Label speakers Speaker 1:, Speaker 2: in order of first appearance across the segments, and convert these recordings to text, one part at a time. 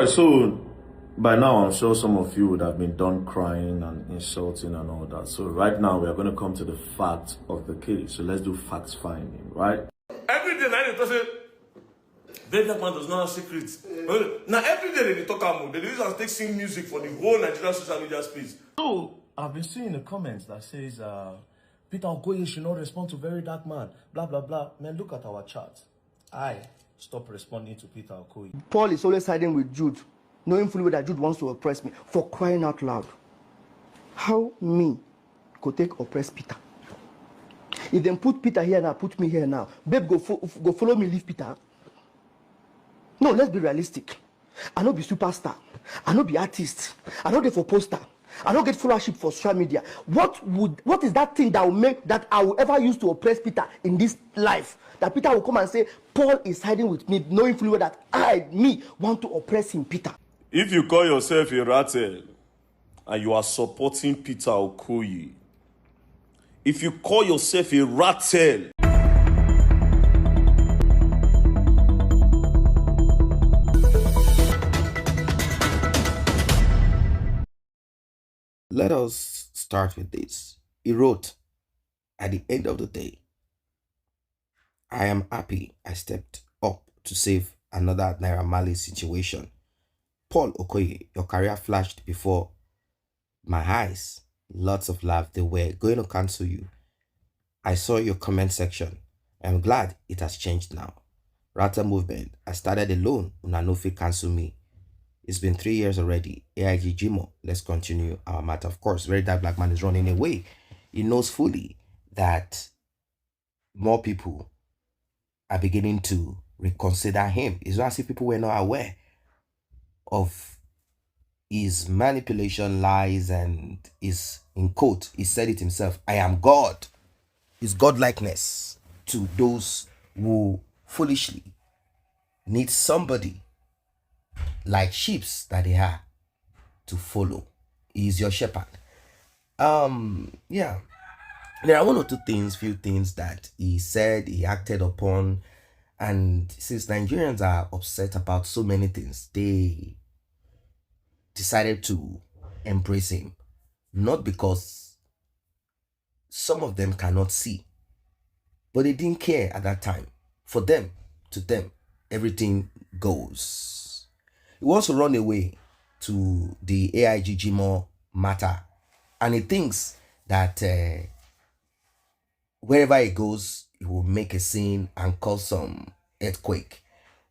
Speaker 1: So by now, I'm sure some of you would have been done crying and insulting and all that. So right now, we are going to come to the facts of the case. So let's do facts finding, right?
Speaker 2: Every day, now they say, Verydarkman does not have secrets. Now every day they talk about, they use and take sing music for the whole Nigerian social media space.
Speaker 1: So I've been seeing the comments that says, Peter Okoye should not respond to Verydarkman, blah, blah, blah. Man, look at our chat. Stop responding to Peter Okoye.
Speaker 3: Paul is always siding with Jude, knowing fully well that Jude wants to oppress me, for crying out loud. How me could take oppress Peter? If they put Peter here now, put me here now, babe, go follow me, leave Peter. No, let's be realistic. I not be superstar. I not be artist. I not get for poster. I don't get followership for social media. What is that thing that will make that I will ever use to oppress Peter in this life? That Peter will come and say, Paul is siding with me, knowing fully well that me, want to oppress him, Peter.
Speaker 2: If you call yourself a Ratel and you are supporting Peter Okoye, if you call yourself a Ratel,
Speaker 4: let us start with this. He wrote, at the end of the day, I am happy I stepped up to save another Naira Marley situation. Paul Okoye, your career flashed before my eyes. Lots of love. They were going to cancel you. I saw your comment section. I'm glad it has changed now. Ratel movement. I started alone. Una no fit cancel me. It's been 3 years already. AIG Jimo. Let's continue our matter. Of course, Verydarkman is running away. He knows fully that more people are beginning to reconsider him. It's not as if people were not aware of his manipulation, lies, and his, in quote, he said it himself, I am God. His godlikeness to those who foolishly need somebody like sheep that they are to follow. He is your shepherd. Yeah. There are one or two things, few things that he said, he acted upon, and since Nigerians are upset about so many things, they decided to embrace him. Not because some of them cannot see, but they didn't care at that time. For them, to them, everything goes. He wants to run away to the AIG Jimo matter, and he thinks that wherever he goes, he will make a scene and cause some earthquake.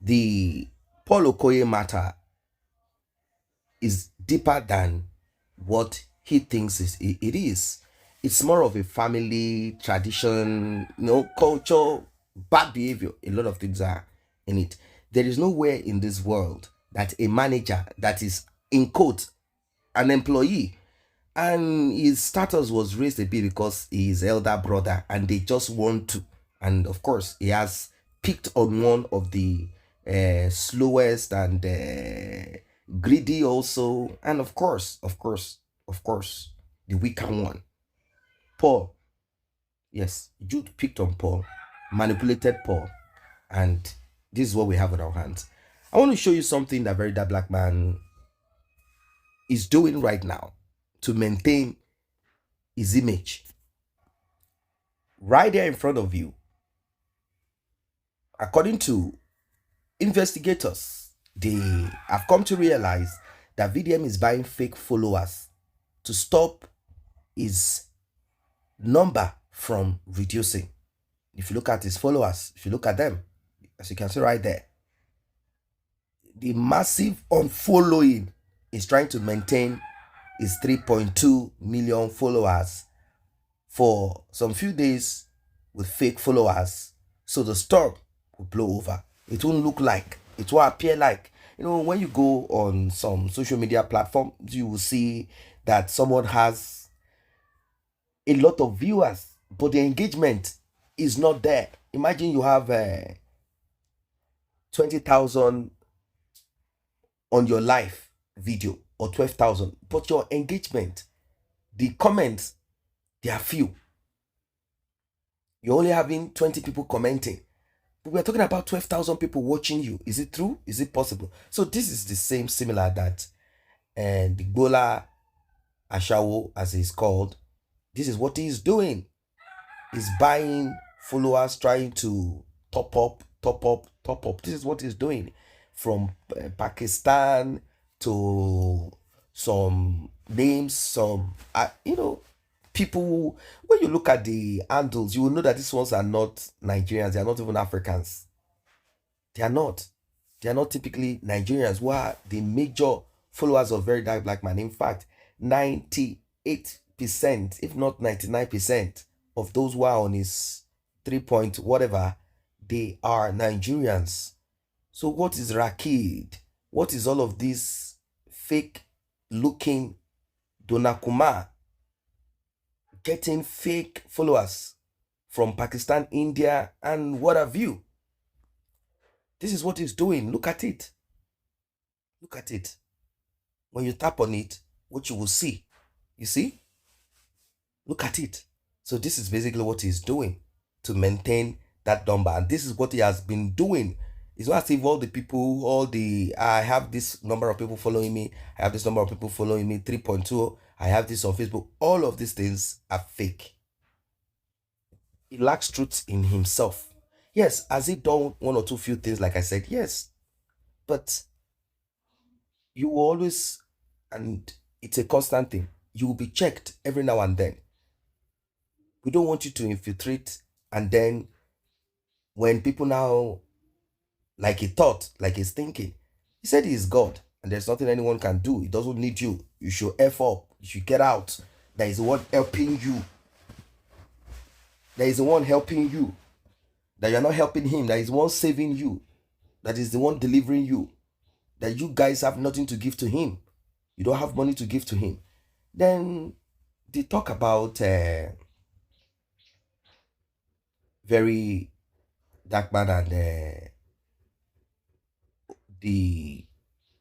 Speaker 4: The Paul Okoye matter is deeper than what he thinks it is. It's more of a family tradition, culture, bad behavior. A lot of things are in it. There is nowhere in this world that a manager that is, in quote, an employee, and his status was raised a bit because he's elder brother and they just want to, and of course he has picked on one of the slowest and greedy also, and of course the weaker one, Paul. Yes, Jude picked on Paul, manipulated Paul, and this is what we have in our hands. I want to show you something that Verydarkman is doing right now to maintain his image. Right there in front of you, according to investigators, they have come to realize that VDM is buying fake followers to stop his number from reducing. If you look at his followers, if you look at them, as you can see right there, the massive unfollowing is trying to maintain his 3.2 million followers for some few days with fake followers, so the storm will blow over. It won't look like, it will appear like, when you go on some social media platforms, you will see that someone has a lot of viewers, but the engagement is not there. Imagine you have 20,000 on your live video or 12,000, but your engagement, the comments, they are few. You're only having 20 people commenting, We're talking about 12,000 people watching you. Is it true? Is it possible? So this is the same, similar that, and the Gola Ashawo, as he's called, this is what he's doing. He's buying followers, trying to top up, top up, top up. This is what he's doing. From Pakistan to some names, some, people. When you look at the handles, you will know that these ones are not Nigerians. They are not even Africans. They are not. They are not typically Nigerians who are the major followers of Verydarkman. In fact, 98%, if not 99%, of those who are on his 3 point whatever, they are Nigerians. So what is Rakid? What is all of this fake looking Donakuma getting fake followers from Pakistan, India, and what have you? This is what he's doing. Look at it. Look at it. When you tap on it, what you will see. You see? Look at it. So this is basically what he's doing to maintain that number. And this is what he has been doing. It's not as if all the people, I have this number of people following me, I have this number of people following me, 3.2, I have this on Facebook. All of these things are fake. He lacks truth in himself. Yes, has he done one or two few things, like I said? Yes. But you will always, and it's a constant thing, you will be checked every now and then. We don't want you to infiltrate, and then when people now, like he thought, like he's thinking, he said he's God and there's nothing anyone can do. He doesn't need you. You should F up. You should get out. There is the one helping you. There is the one helping you. That you're not helping him. That is the one saving you. That is the one delivering you. That you guys have nothing to give to him. You don't have money to give to him. Then they talk about Verydarkman and the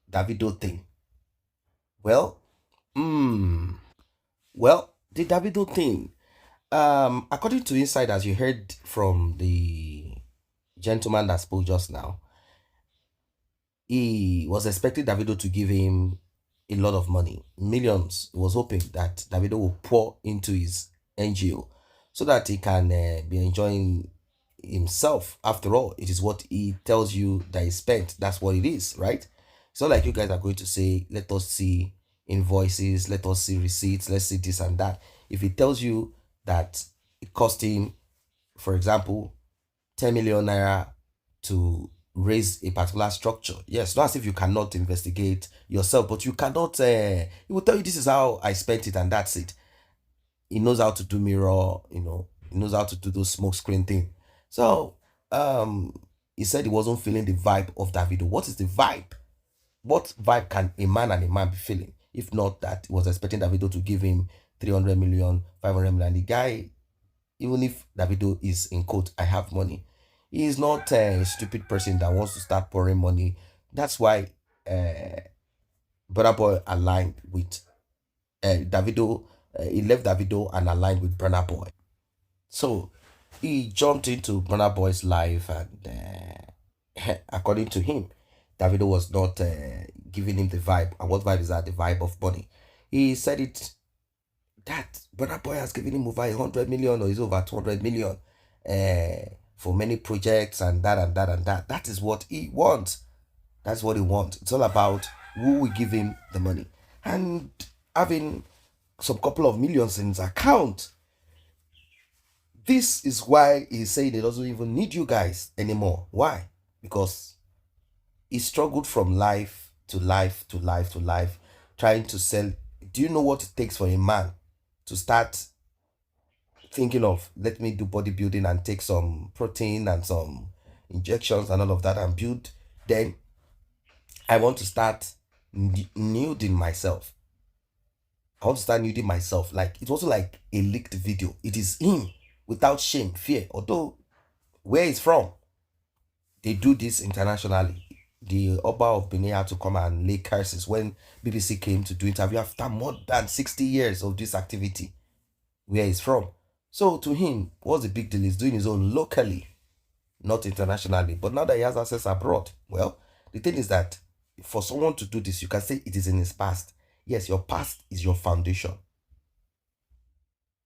Speaker 4: Davido thing. Well, the Davido thing. According to Inside, as you heard from the gentleman that spoke just now, he was expecting Davido to give him a lot of money, millions. He was hoping that Davido will pour into his NGO so that he can be enjoying himself. After all, it is what he tells you that he spent. That's what it is, right? It's not like you guys are going to say, let us see invoices, let us see receipts, let's see this and that. If he tells you that it cost him, for example, 10 million naira to raise a particular structure, yes, not as if you cannot investigate yourself, but you cannot, he will tell you this is how I spent it and that's it. He knows how to do mirror, he knows how to do those smoke screen thing. So he said he wasn't feeling the vibe of Davido. What is the vibe? What vibe can a man and a man be feeling? If not that he was expecting Davido to give him 300 million, 500 million. The guy, even if Davido is in quote, I have money, he is not a stupid person that wants to start pouring money. That's why Burna Boy aligned with Davido. He left Davido and aligned with Burna Boy. So he jumped into Burna Boy's life, and according to him, Davido was not giving him the vibe. And what vibe is that? The vibe of money. He said it that Burna Boy has given him over 100 million, or is over 200 million for many projects and that and that and that. That is what he wants. That's what he wants. It's all about who will give him the money. And having some couple of millions in his account. This is why he's saying he doesn't even need you guys anymore. Why? Because he struggled from life to life to life to life, trying to sell. Do you know what it takes for a man to start thinking of, let me do bodybuilding and take some protein and some injections and all of that and build? Then I want to start nuding myself. I want to start nuding myself. Like, it was like a leaked video. It is him without shame, fear. Although, where he's from, they do this internationally. The Oba of Benin had to come and lay curses when BBC came to do interview after more than 60 years of this activity, where he's from. So to him, what's the big deal? He's doing his own locally. not internationally. But now that he has access abroad, well, the thing is that for someone to do this, you can say it is in his past. Yes, your past is your foundation.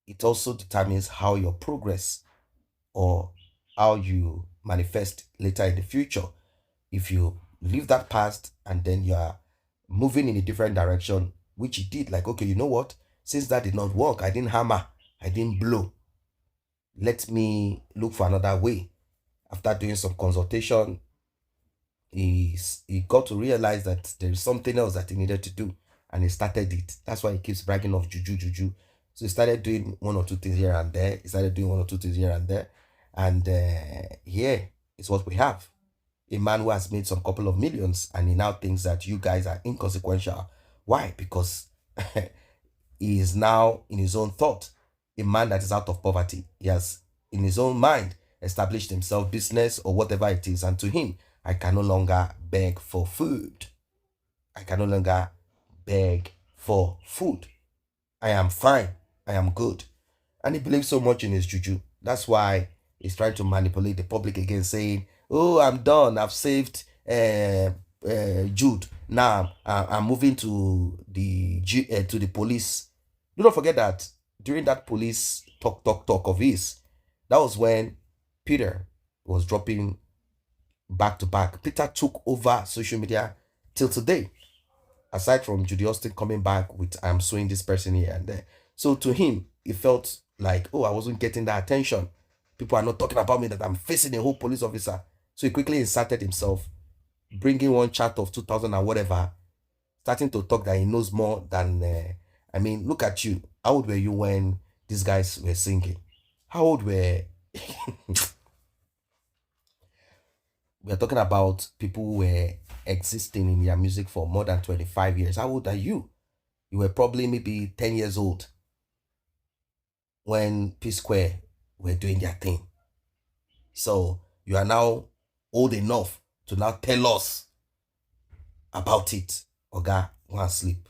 Speaker 4: It also determines how your progress or how you manifest later in the future. If you leave that past and then you are moving in a different direction, which he did, like, okay, you know what? Since that did not work, I didn't hammer, I didn't blow. Let me look for another way. After doing some consultation, he got to realize that there is something else that he needed to do, and he started it. That's why he keeps bragging of juju. So he started doing one or two things here and there. And here is what we have. A man who has made some couple of millions, and he now thinks that you guys are inconsequential. Why? Because he is now in his own thought, a man that is out of poverty. He has, in his own mind, established himself business or whatever it is, and to him, I can no longer beg for food. I can no longer beg for food. I am fine. I am good. And he believes so much in his juju. That's why he's trying to manipulate the public again, saying, oh, I'm done. I've saved Jude. Now I'm moving to the police. Do not forget that during that police talk of his, that was when Peter was dropping back to back. Peter took over social media till today. Aside from Judy Austin coming back with I'm suing this person here and there. So to him, it felt like, oh, I wasn't getting that attention. People are not talking about me, that I'm facing a whole police officer. So he quickly inserted himself, bringing one chat of 2000 and whatever, starting to talk that he knows more than, I mean, look at you. How old were you when these guys were singing? How old were... We're talking about people who were existing in their music for more than 25 years. How old are you? You were probably maybe 10 years old when P Square were doing their thing. So you are now old enough to now tell us about it. Oga, go and sleep.